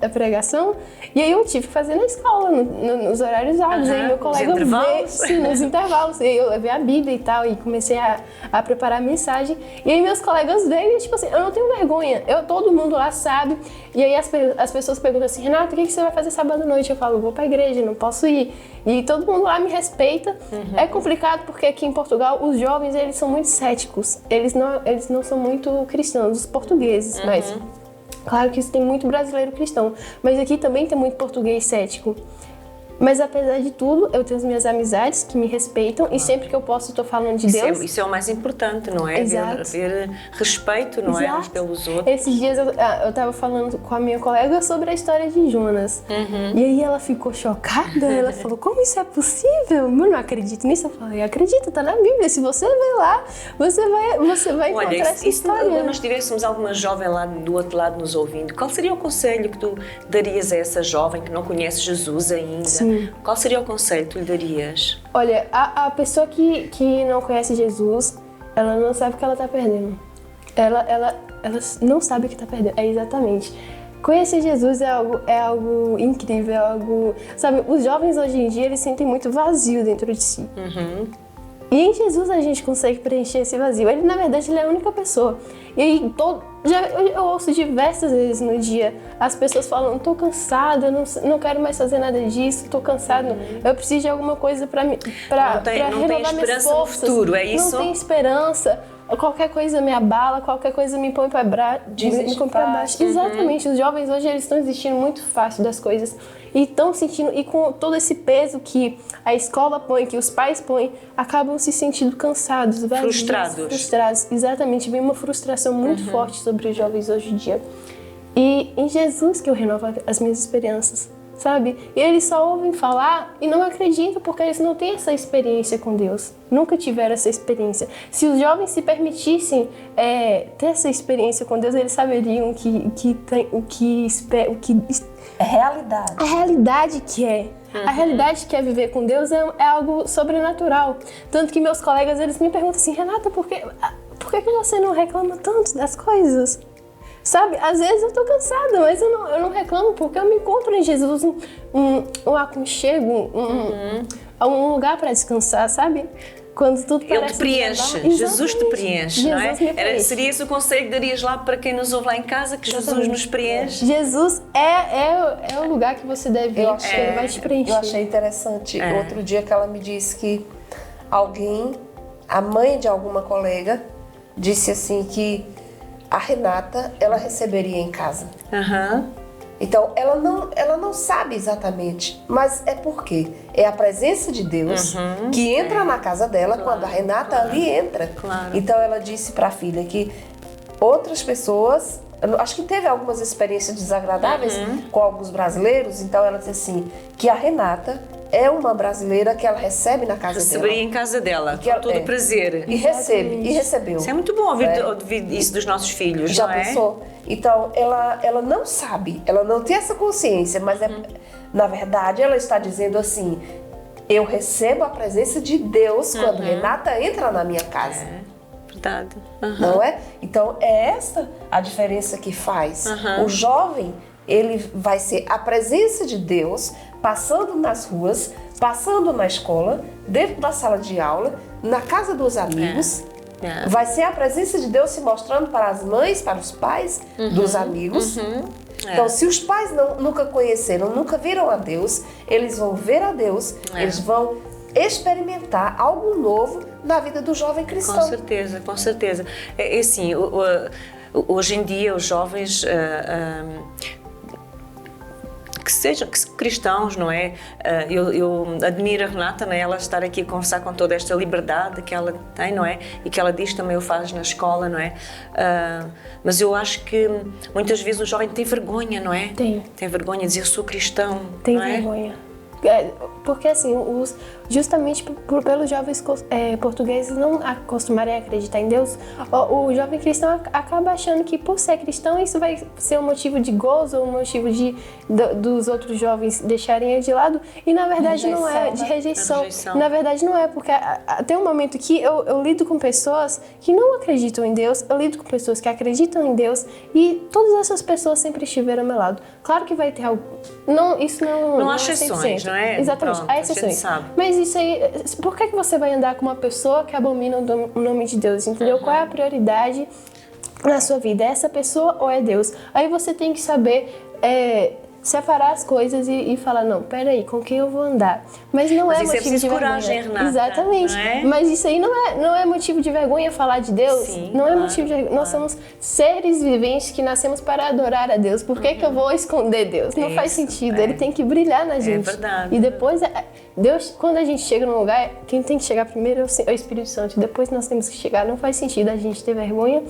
a pregação, e aí eu tive que fazer na escola, nos horários vagos. Aí meu colega veio, sim, nos intervalos. E aí eu levei a Bíblia e tal, e comecei a preparar a mensagem. E aí meus colegas veio e, tipo assim, eu não tenho vergonha, todo mundo lá sabe. E aí as pessoas perguntam assim, Renata, o que você vai fazer sábado à noite? Eu falo, vou pra igreja, não posso ir. E todo mundo lá me respeita. É complicado porque aqui em Portugal os jovens, eles são muito céticos. Eles não são muito cristãos, os portugueses, mas claro que tem muito brasileiro cristão. Mas aqui também tem muito português cético. Mas apesar de tudo, eu tenho as minhas amizades que me respeitam e sempre que eu posso eu tô falando de Deus. Isso é o mais importante, não é? Haver respeito, não é? Uns pelos outros. Esses dias eu tava falando com a minha colega sobre a história de Jonas. E aí ela ficou chocada, ela falou, como isso é possível? Eu não acredito nisso. Eu falei, acredita, tá na Bíblia. Se você ver lá, você vai encontrar essa história. Se nós tivéssemos alguma jovem lá do outro lado nos ouvindo, qual seria o conselho que tu darias a essa jovem que não conhece Jesus ainda? Sim. Qual seria o conselho que tu lhe darias? Olha, a pessoa que não conhece Jesus, ela não sabe o que ela está perdendo. Ela não sabe o que está perdendo. É exatamente. Conhecer Jesus é algo incrível, é algo... Sabe, os jovens hoje em dia, eles sentem muito vazio dentro de si. E em Jesus a gente consegue preencher esse vazio. Ele, na verdade, ele é a única pessoa. E aí, eu ouço diversas vezes no dia as pessoas falando: tô cansada, não quero mais fazer nada disso, tô cansado, eu preciso de alguma coisa para renovar minhas forças. No futuro, é isso? Não tem esperança. Qualquer coisa me abala, qualquer coisa me põe para baixo. Exatamente, os jovens hoje eles estão desistindo muito fácil das coisas e estão sentindo, e com todo esse peso que a escola põe, que os pais põem, acabam se sentindo cansados, vazios, frustrados. Exatamente, vem uma frustração muito forte sobre os jovens hoje em dia. E em Jesus que eu renovo as minhas esperanças, sabe? E eles só ouvem falar e não acreditam porque eles não têm essa experiência com Deus. Nunca tiveram essa experiência. Se os jovens se permitissem ter essa experiência com Deus, eles saberiam o que É realidade. a realidade que é. A realidade que é viver com Deus é algo sobrenatural. Tanto que meus colegas, eles me perguntam assim: Renata, por que você não reclama tanto das coisas? Sabe, às vezes eu tô cansada, mas eu não reclamo porque eu me encontro em Jesus um aconchego, um lugar para descansar, sabe? Quando tudo parece... Ele te preenche, Jesus te preenche, não é? Seria esse o conselho que darias lá para quem nos ouve lá em casa, que Jesus nos preenche? Jesus é o lugar que você deve ir, porque ele vai te preencher. Eu achei interessante, outro dia que ela me disse que a mãe de alguma colega, disse assim que a Renata, ela receberia em casa. Então, ela não sabe exatamente, mas é porque é a presença de Deus que entra na casa dela quando a Renata ali entra. Então, ela disse para a filha que outras pessoas, acho que teve algumas experiências desagradáveis com alguns brasileiros, então ela disse assim, que a Renata é uma brasileira que ela recebe na casa dela. Receberia em casa dela, com todo prazer. E recebeu. Isso é muito bom ouvir isso dos nossos filhos, Já não é? pensou? Então, ela não sabe, ela não tem essa consciência, mas na verdade ela está dizendo assim: eu recebo a presença de Deus quando Renata entra na minha casa. Verdade. Não é? Então, é essa a diferença que faz. O jovem, ele vai ser a presença de Deus passando nas ruas, passando na escola, dentro da sala de aula, na casa dos amigos. Vai ser a presença de Deus se mostrando para as mães, para os pais dos amigos. Então, se os pais nunca conheceram, nunca viram a Deus, eles vão ver a Deus, eles vão experimentar algo novo na vida do jovem cristão. Com certeza, com certeza. É assim, hoje em dia os jovens... que sejam cristãos, não é? Eu admiro a Renata, não é? Ela estar aqui a conversar com toda esta liberdade que ela tem, não é? E que ela diz também o faz na escola, não é? Mas eu acho que muitas vezes o jovem tem vergonha, não é? Tem vergonha de dizer eu sou cristão, tem não é? vergonha. Porque assim, justamente pelos jovens portugueses não acostumarem a acreditar em Deus, o jovem cristão acaba achando que por ser cristão isso vai ser um motivo de gozo, um motivo dos outros jovens deixarem ele de lado, e na verdade não é, de rejeição. Na verdade não é, porque tem um momento que eu lido com pessoas que não acreditam em Deus, eu lido com pessoas que acreditam em Deus, e todas essas pessoas sempre estiveram ao meu lado. Claro que vai ter algo... Isso não há é exceções, 100%. não é? Exatamente, há exceções. Mas isso aí, por que você vai andar com uma pessoa que abomina o nome de Deus, entendeu? Qual é a prioridade na sua vida? É essa pessoa ou é Deus? Aí você tem que saber separar as coisas e falar, não, peraí, com quem eu vou andar? Mas não é motivo de coragem, vergonha. Renata, exatamente. não é? Mas isso aí não é motivo de vergonha falar de Deus. Sim, não é motivo de vergonha. Nós somos seres viventes que nascemos para adorar a Deus. Por que eu vou esconder Deus? Não faz sentido. Ele tem que brilhar na gente. É verdade. E depois, Deus, quando a gente chega num lugar, quem tem que chegar primeiro é o Espírito Santo. Depois nós temos que chegar. Não faz sentido a gente ter vergonha.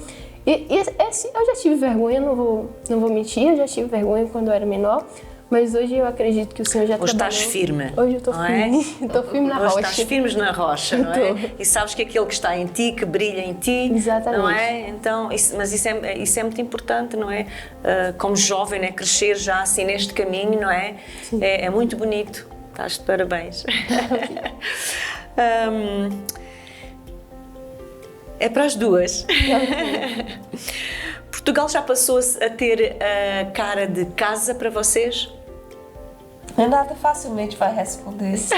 Eu já tive vergonha, não vou mentir. Eu já tive vergonha quando eu era menor. Mas hoje eu acredito que o Senhor já trabalhou. Hoje estás firme. Hoje eu estou firme. Estou firme na rocha. Hoje estás firme na rocha, não é? E sabes que aquele que está em ti, que brilha em ti, exatamente. Não é? Então, mas isso é muito importante, não é? Como jovem, né? Crescer já assim neste caminho, não é? É muito bonito. Estás de parabéns. É para as duas. Portugal já passou a ter a cara de casa para vocês? Renata facilmente vai responder isso.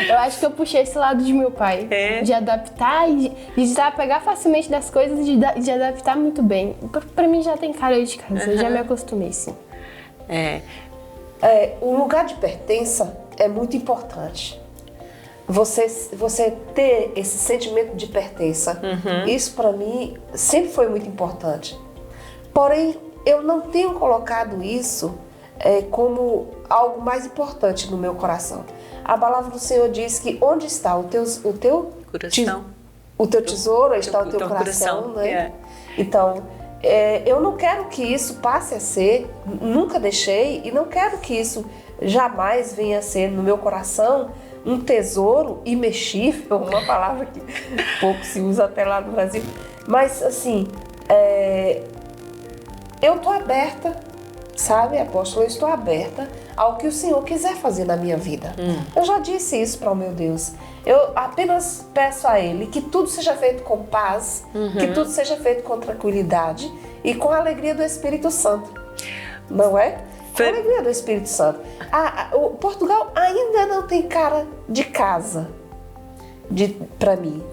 Eu acho que eu puxei esse lado de meu pai. De adaptar e de desapegar facilmente das coisas e de adaptar muito bem. Pra mim já tem cara de casa, eu já me acostumei, sim. O lugar de pertença é muito importante. Você ter esse sentimento de pertença, isso para mim sempre foi muito importante. Porém, eu não tenho colocado isso como algo mais importante no meu coração. A palavra do Senhor diz que onde está o teu Coração. O teu tesouro, está o teu coração, né? Então, eu não quero que isso passe a ser, nunca deixei e não quero que isso jamais venha a ser no meu coração um tesouro imexível, uma palavra que pouco se usa até lá no Brasil. Mas assim, eu estou aberta, sabe, apóstolo, eu estou aberta ao que o Senhor quiser fazer na minha vida. Eu já disse isso para o meu Deus. Eu apenas peço a Ele que tudo seja feito com paz, que tudo seja feito com tranquilidade e com a alegria do Espírito Santo. Não é? Com a alegria do Espírito Santo. O Portugal ainda não tem cara de casa para mim.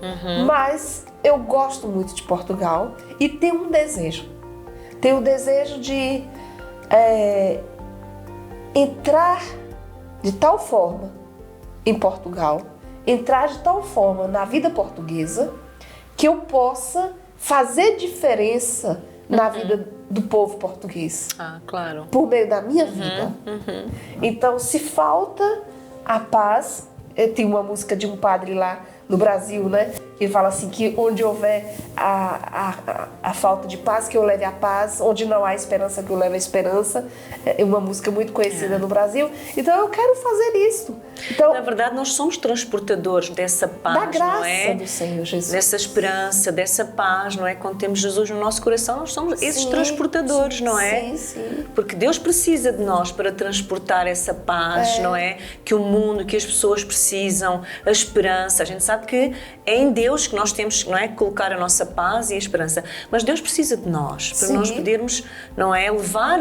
Mas eu gosto muito de Portugal e tenho um desejo. Tenho o desejo de entrar de tal forma em Portugal, entrar de tal forma na vida portuguesa, que eu possa fazer diferença na vida do povo português. Claro. Por meio da minha vida. Então, se falta a paz, tem uma música de um padre lá no Brasil, né? Que fala assim, que onde houver a falta de paz, que eu leve a paz, onde não há esperança, que eu leve a esperança. É uma música muito conhecida no Brasil. Então eu quero fazer isso. Então, na verdade, nós somos transportadores dessa paz, da graça, não é? do Senhor Jesus. Dessa esperança, dessa paz, não é? Quando temos Jesus no nosso coração, nós somos esses transportadores, não é? Sim. Porque Deus precisa de nós para transportar essa paz, não é? Que o mundo, que as pessoas precisam, a esperança. A gente sabe que é em Deus que nós temos, não é, que colocar a nossa paz e a esperança. Mas Deus precisa de nós, para nós podermos, não é, levar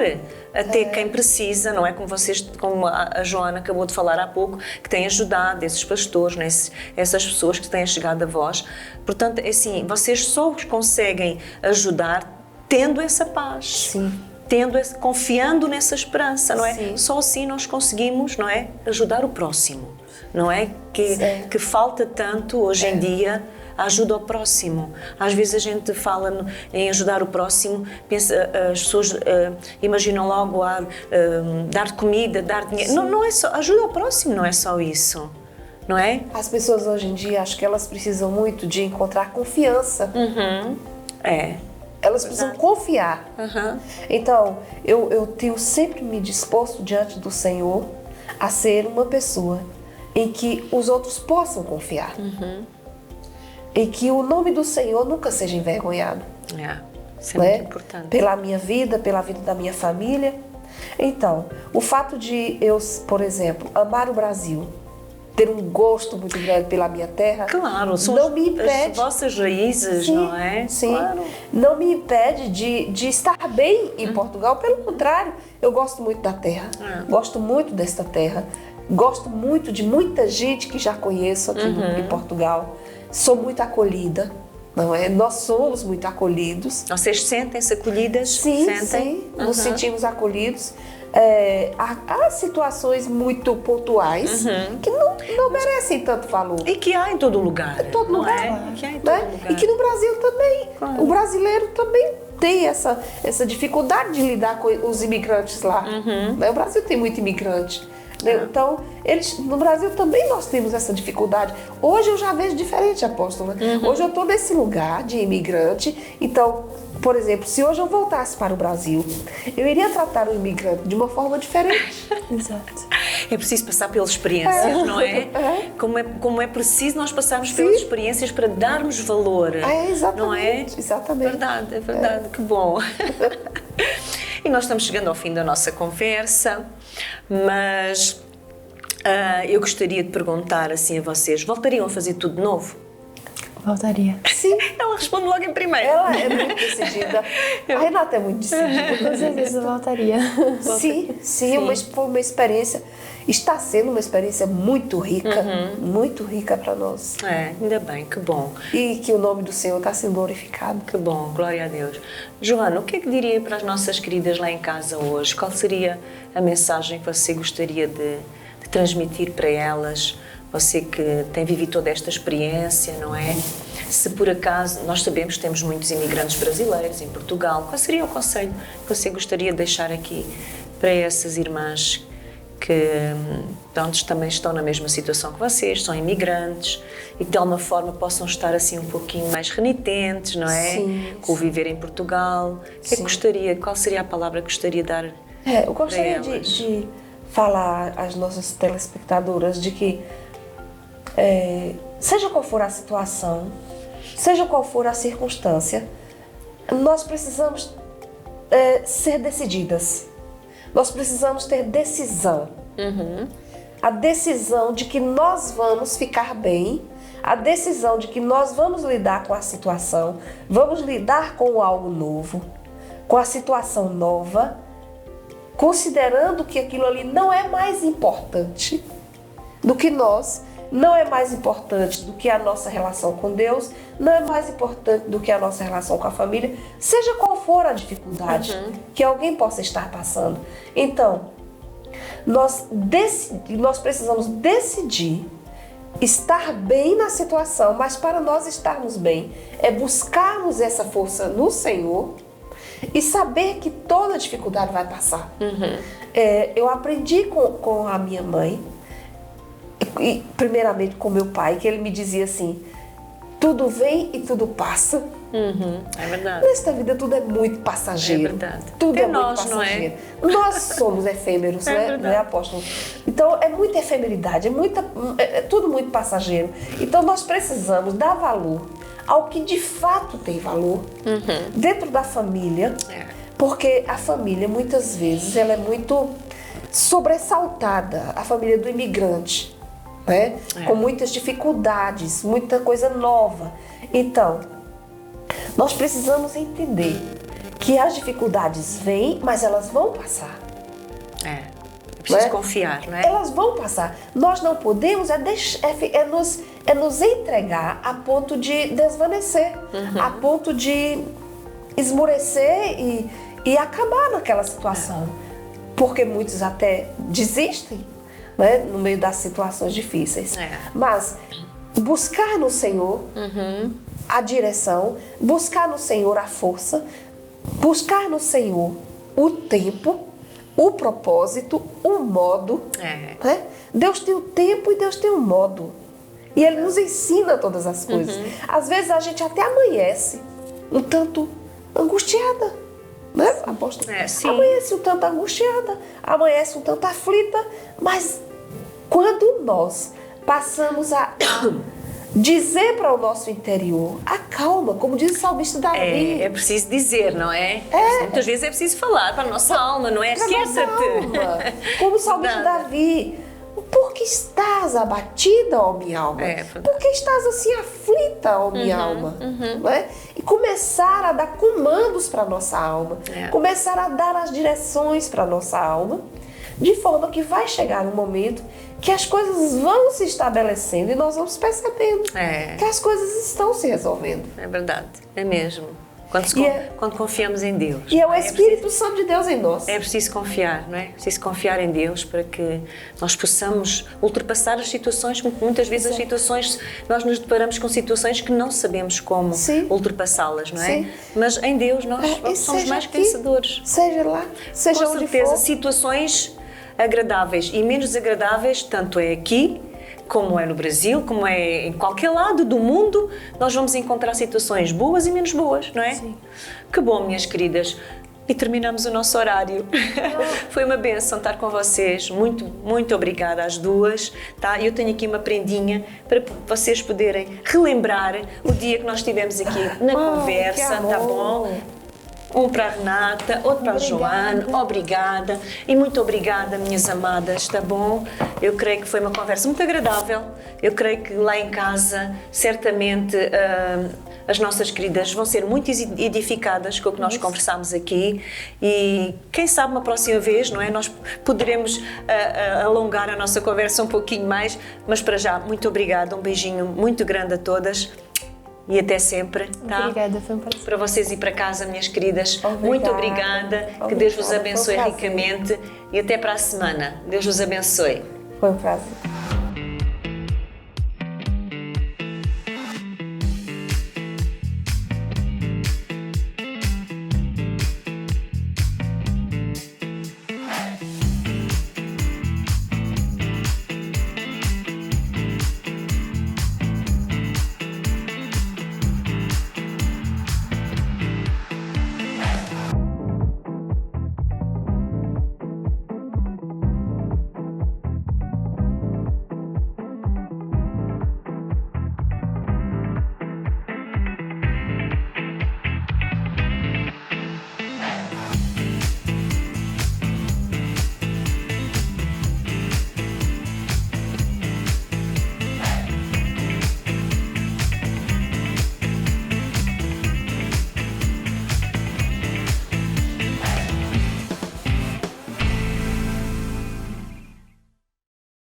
até quem precisa, não é? Como a Joana acabou de falar há pouco, que tem ajudado esses pastores, né? Essas pessoas que têm chegado a vós. Portanto, é assim, vocês só os conseguem ajudar tendo essa paz. Sim. Confiando nessa esperança, não é? Sim. Só assim nós conseguimos, não é, ajudar o próximo, não é? Que falta tanto hoje em dia a ajuda ao próximo. Às vezes a gente fala em ajudar o próximo, pensa, as pessoas imaginam logo dar comida, dar dinheiro. Não é só ajuda ao próximo, não é só isso, não é? As pessoas hoje em dia, acho que elas precisam muito de encontrar confiança. Elas precisam confiar. Então, eu tenho sempre me disposto diante do Senhor a ser uma pessoa em que os outros possam confiar. E que o nome do Senhor nunca seja envergonhado. Isso é muito importante. Pela minha vida, pela vida da minha família. Então, o fato de eu, por exemplo, amar o Brasil, ter um gosto muito grande pela minha terra, claro, são não me impede, as vossas raízes, não é? Sim, claro. Não me impede de estar bem em Portugal. Pelo contrário, eu gosto muito da terra, gosto muito desta terra, gosto muito de muita gente que já conheço aqui em Portugal. Sou muito acolhida, não é? Nós somos muito acolhidos. Vocês sentem-se acolhidas? Sim, sentem? Nos sentimos acolhidos. Há situações muito pontuais que não merecem tanto valor. E que há em todo lugar. Em todo lugar. É? Que há em todo lugar. E que no Brasil também. Claro. O brasileiro também tem essa dificuldade de lidar com os imigrantes lá. Né? O Brasil tem muito imigrante. Então, no Brasil também nós temos essa dificuldade. Hoje eu já vejo diferente, apóstola. Hoje eu estou nesse lugar de imigrante. Então, por exemplo, se hoje eu voltasse para o Brasil, eu iria tratar o imigrante de uma forma diferente. Exato. É preciso passar pelas experiências, não é? Como é preciso nós passarmos pelas experiências para darmos valor. Exatamente. Não é? Exatamente. É verdade. Que bom. E nós estamos chegando ao fim da nossa conversa, mas Eu gostaria de perguntar assim a vocês, voltariam a fazer tudo de novo? Voltaria. Sim, Ela responde logo em primeiro. ela é muito decidida. A Renata é muito decidida. Com certeza eu voltaria. Sim, foi uma experiência, está sendo uma experiência muito rica para nós. Ainda bem, que bom. E que o nome do Senhor está sendo glorificado. Que bom, glória a Deus. Joana, o que é que diria para as nossas queridas lá em casa hoje? Qual seria a mensagem que você gostaria de transmitir para elas? Você que tem vivido toda esta experiência, não é? Se por acaso, nós sabemos que temos muitos imigrantes brasileiros em Portugal, qual seria o conselho que você gostaria de deixar aqui para essas irmãs que também estão na mesma situação que vocês, são imigrantes e que de alguma forma possam estar assim um pouquinho mais renitentes, não é? Sim, com o viver em Portugal. O que é que gostaria, qual seria a palavra que gostaria de dar eu gostaria de falar às nossas telespectadoras de que seja qual for a situação, seja qual for a circunstância, nós precisamos ser decididas. Nós precisamos ter decisão. A decisão de que nós vamos ficar bem, a decisão de que nós vamos lidar com a situação, vamos lidar com algo novo, com a situação nova, considerando que aquilo ali não é mais importante do que nós, não é mais importante do que a nossa relação com Deus, não é mais importante do que a nossa relação com a família, seja qual for a dificuldade que alguém possa estar passando. Então, nós precisamos decidir estar bem na situação, mas para nós estarmos bem, é buscarmos essa força no Senhor e saber que toda dificuldade vai passar. Eu aprendi com a minha mãe, e primeiramente com meu pai, que ele me dizia assim: tudo vem e tudo passa. É verdade. Nesta vida tudo é muito passageiro. É verdade. Tudo Até é muito nós, passageiro. Nós somos efêmeros, não é, apóstolo? Então é muita efemeridade, é tudo muito passageiro. Então nós precisamos dar valor ao que de fato tem valor dentro da família, porque a família muitas vezes ela é muito sobressaltada, a família do imigrante, né? Com muitas dificuldades, muita coisa nova. Então, nós precisamos entender que as dificuldades vêm, mas elas vão passar. É preciso confiar, não é? Elas vão passar. Nós não podemos nos entregar a ponto de desvanecer, a ponto de esmorecer e acabar naquela situação. Porque muitos até desistem, né, no meio das situações difíceis. Mas buscar no Senhor a direção, buscar no Senhor a força, buscar no Senhor o tempo, o propósito, o modo. Né? Deus tem o tempo e Deus tem o modo. E Ele nos ensina todas as coisas. Às vezes a gente até amanhece um tanto angustiada, né, apóstolo? Amanhece um tanto angustiada, amanhece um tanto aflita, mas quando nós passamos a dizer para o nosso interior, acalma, como diz o salmista Davi. É preciso dizer, não é? Muitas vezes é preciso falar para a nossa alma, não é? Aquieta-te. Como o salmista Davi. Por que estás abatida, ó minha alma? Por que estás assim aflita, ó minha alma? Não é? E começar a dar comandos para a nossa alma, começar a dar as direções para a nossa alma, de forma que vai chegar um momento que as coisas vão se estabelecendo e nós vamos percebendo que as coisas estão se resolvendo. É verdade, é mesmo. Quando confiamos em Deus. E é o Espírito Santo de Deus em nós. É preciso confiar, não é? É preciso confiar em Deus para que nós possamos ultrapassar as situações. Muitas vezes as situações, nós nos deparamos com situações que não sabemos como ultrapassá-las, não é? Mas em Deus nós somos mais que vencedores. Seja lá, seja onde for. Com certeza, situações agradáveis e menos desagradáveis, tanto é aqui como é no Brasil, como é em qualquer lado do mundo, nós vamos encontrar situações boas e menos boas, não é? Sim. Que bom, minhas queridas. E terminamos o nosso horário. Foi uma bênção estar com vocês. Muito, muito obrigada às duas. Tá? Eu tenho aqui uma prendinha para vocês poderem relembrar o dia que nós estivemos aqui na conversa, tá bom? Um para a Renata, outro para a Joana. Obrigada. E muito obrigada, minhas amadas, tá bom? Eu creio que foi uma conversa muito agradável. Eu creio que lá em casa, certamente, as nossas queridas vão ser muito edificadas com o que nós conversámos aqui e quem sabe uma próxima vez, não é? Nós poderemos alongar a nossa conversa um pouquinho mais, mas para já, muito obrigada, um beijinho muito grande a todas e até sempre, tá? Obrigada, foi um prazer. Para vocês ir para casa, minhas queridas, Obrigada. muito obrigada, que Deus vos Obrigada, abençoe foi um prazer. ricamente e até para a semana. Deus vos abençoe. Foi um prazer.